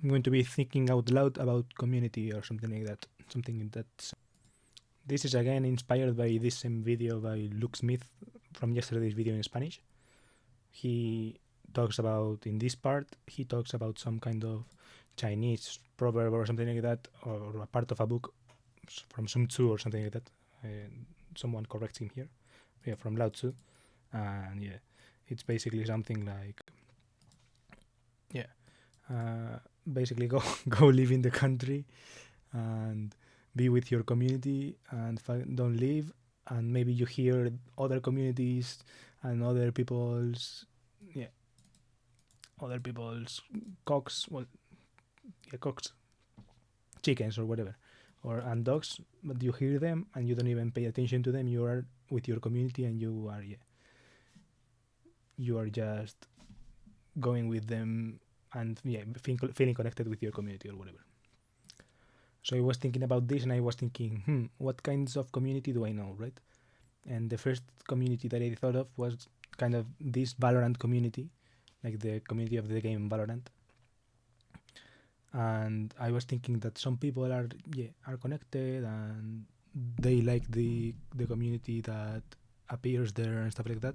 I'm going to be thinking out loud about community or something like that. This is again inspired by this same video by Luke Smith from yesterday's video in Spanish. He talks about, in this part, he talks about some kind of Chinese proverb or something like that, or a part of a book from Sun Tzu or something like that. Someone corrects him here. Yeah, from Lao Tzu. And yeah, it's basically something like, basically go live in the country and be with your community and don't leave, and maybe you hear other communities and other people's cocks, cocks, chickens or whatever, and dogs, but you hear them and you don't even pay attention to them. You are with your community and you are just going with them and feeling connected with your community or whatever. So I was thinking about this and I was thinking, what kinds of community do I know, right? And the first community that I thought of was kind of this Valorant community, like the community of the game Valorant. And I was thinking that some people are connected and they like the community that appears there and stuff like that.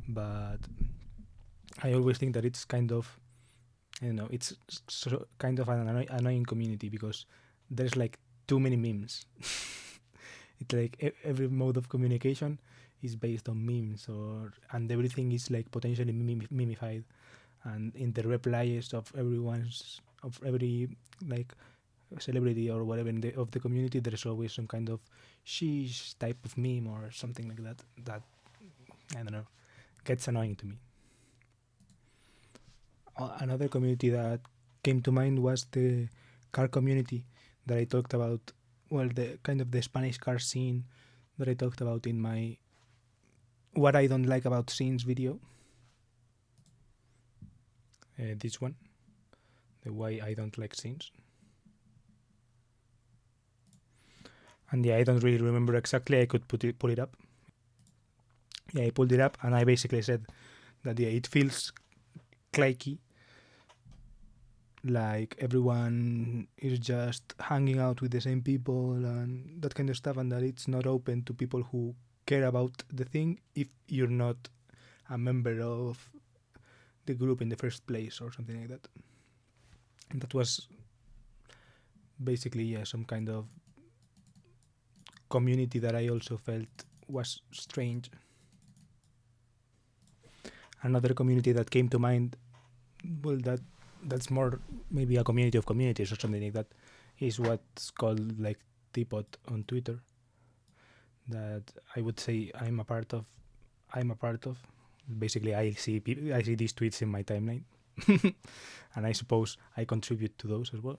But I always think that it's kind of, it's kind of an annoying community because there's like too many memes. It's like every mode of communication is based on memes, and everything is like potentially memified. And in the replies of every like celebrity or whatever of the community, there is always some kind of sheesh type of meme or something like that. That, I don't know, gets annoying to me. Another community that came to mind was the car community that I talked about. Well, the kind of the Spanish car scene that I talked about in my what I don't like about scenes video. This one, the why I don't like scenes. And yeah, I don't really remember exactly. I could pull it up. Yeah, I pulled it up and I basically said that it feels cliquey, like everyone is just hanging out with the same people and that kind of stuff, and that it's not open to people who care about the thing if you're not a member of the group in the first place or something like that. And that was basically some kind of community that I also felt was strange. Another community that came to mind, well, that's more maybe a community of communities or something like that, is what's called like TPOT on Twitter, that I would say I'm a part of. Basically, I see these tweets in my timeline, and I suppose I contribute to those as well.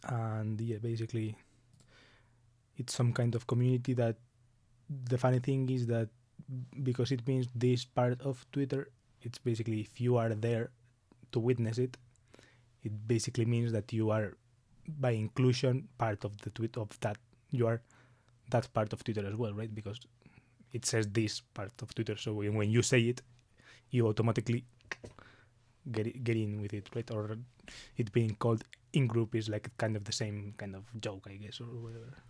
And yeah, basically, it's some kind of community that the funny thing is that because it means this part of Twitter, it's basically if you are there to witness it, it basically means that you are by inclusion part of the tweet of that. You are that part of Twitter as well, right? Because it says this part of Twitter, so when you say it, you automatically get in with it, right? Or it being called in group is like kind of the same kind of joke, I guess, or whatever.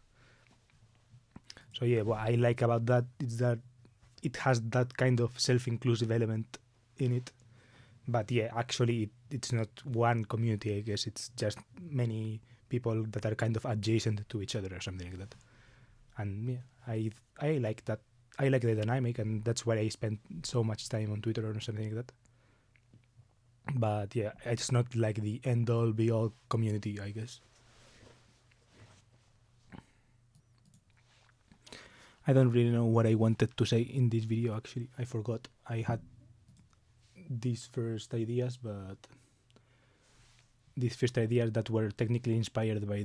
So yeah, what I like about that is that it has that kind of self-inclusive element in it. But yeah, actually it's not one community, I guess. It's just many people that are kind of adjacent to each other or something like that. And yeah, I like that. I like the dynamic, and that's why I spend so much time on Twitter or something like that. But yeah, it's not like the end-all, be-all community, I guess. I don't really know what I wanted to say in this video, actually. I forgot. I had these first ideas, but these first ideas that were technically inspired by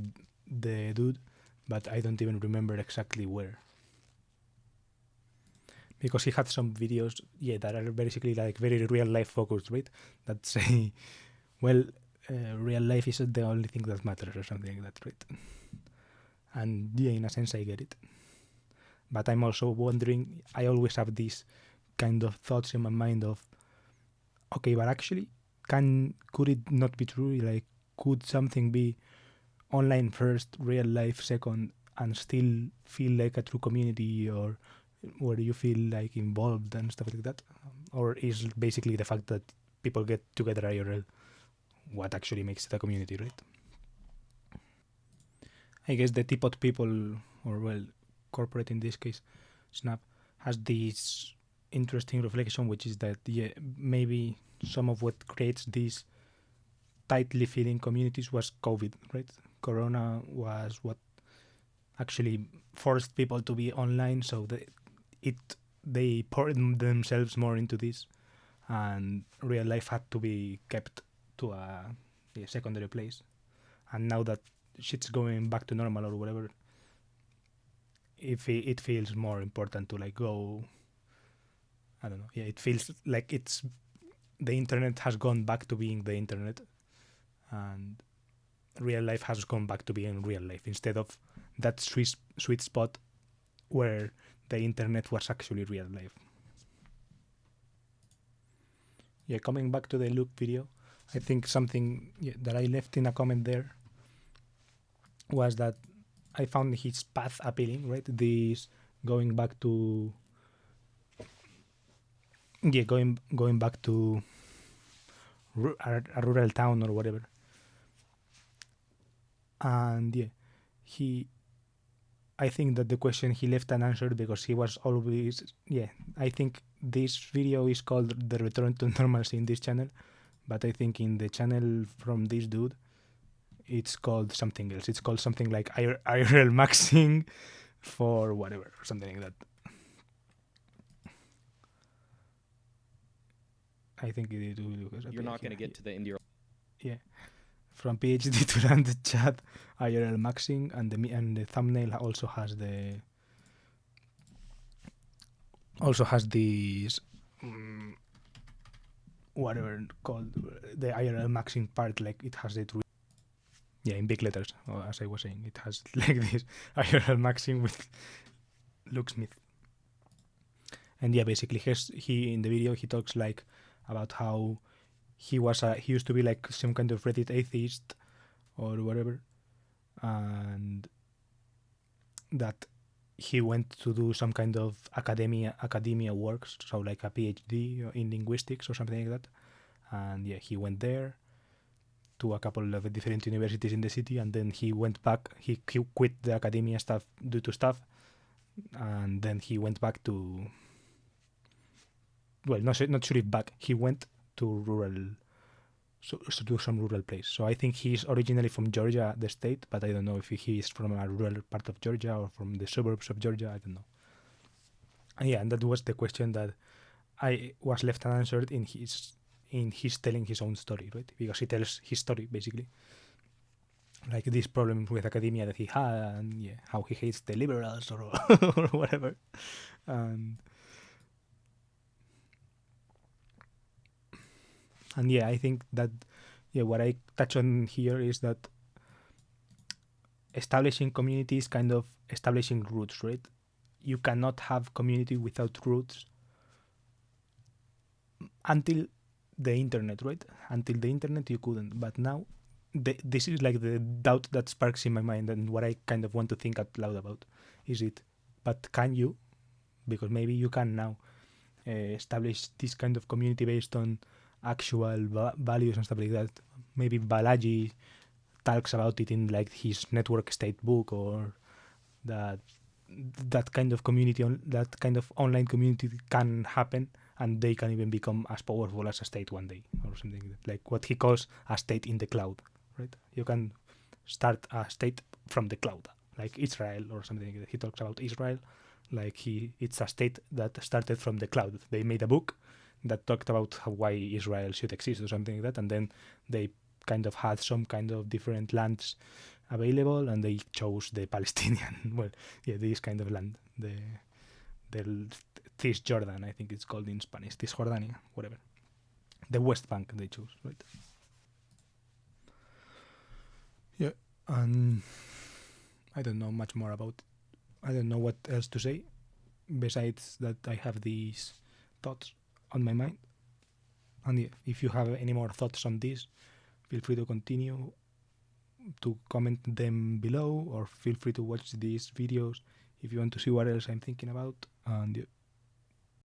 the dude, but I don't even remember exactly where. Because he had some videos, that are basically like very real life focused, right? That say, well, real life isn't the only thing that matters or something like that, right? And yeah, in a sense, I get it. But I'm also wondering, I always have these kind of thoughts in my mind of, okay, but actually, could it not be true? Like, could something be online first, real life second, and still feel like a true community, or where you feel like involved and stuff like that? Or is basically the fact that people get together IRL what actually makes it a community, right? I guess the TPOT people, or well, corporate in this case, Snap, has this interesting reflection, which is that maybe some of what creates these tightly feeling communities was COVID, right? Corona was what actually forced people to be online, so they poured themselves more into this, and real life had to be kept to a secondary place. And now that shit's going back to normal or whatever, if it feels more important to like go. I don't know. Yeah, it feels like it's the internet has gone back to being the internet, and real life has gone back to being real life instead of that sweet spot where the internet was actually real life. Yeah, coming back to the Luke video, I think something that I left in a comment there was that I found his path appealing, right? This going back to going back to a rural town or whatever, and I think that the question he left unanswered because he was always I think this video is called the return to normalcy in this channel, but I think in the channel from this dude it's called something else. It's called something like IRLmaxxing for whatever, or something like that. I think it will. You're not going to get to the India. Yeah. From PhD to run the chat, IRLmaxxing, and the thumbnail also has this whatever called the IRLmaxxing part, like it has it in big letters, as I was saying, it has like this IRLmaxxing with Luke Smith. And basically he in the video he talks like about how he used to be like some kind of Reddit atheist or whatever, and that he went to do some kind of academia works, so like a PhD in linguistics or something like that. And he went there to a couple of different universities in the city, and then he went back. He quit the academia stuff due to stuff, and then he went back to. Well, not sure if back. He went to rural, to some rural place. So I think he's originally from Georgia, the state, but I don't know if he is from a rural part of Georgia or from the suburbs of Georgia. I don't know. And that was the question that I was left unanswered in his telling his own story, right? Because he tells his story basically, like this problem with academia that he had, and how he hates the liberals or or whatever, and I think that what I touch on here is that establishing community is kind of establishing roots, right? You cannot have community without roots until the internet, right? Until the internet you couldn't, but now this is like the doubt that sparks in my mind, and what I kind of want to think out loud about is it, but can you? Because maybe you can now establish this kind of community based on actual values and stuff like that. Maybe Balaji talks about it in like his network state book, or that kind of community, that kind of online community can happen, and they can even become as powerful as a state one day, or something like what he calls a state in the cloud, right? You can start a state from the cloud, like Israel or something. He talks about Israel like it's a state that started from the cloud. They made a book that talked about why Israel should exist or something like that, and then they kind of had some kind of different lands available, and they chose the Palestinian this kind of land, the Cisjordan, I think it's called in Spanish, Cisjordania, whatever, the West Bank they chose, right? And I don't know much more about I don't know what else to say besides that I have these thoughts on my mind, And if you have any more thoughts on this, feel free to continue to comment them below, or feel free to watch these videos if you want to see what else I'm thinking about. And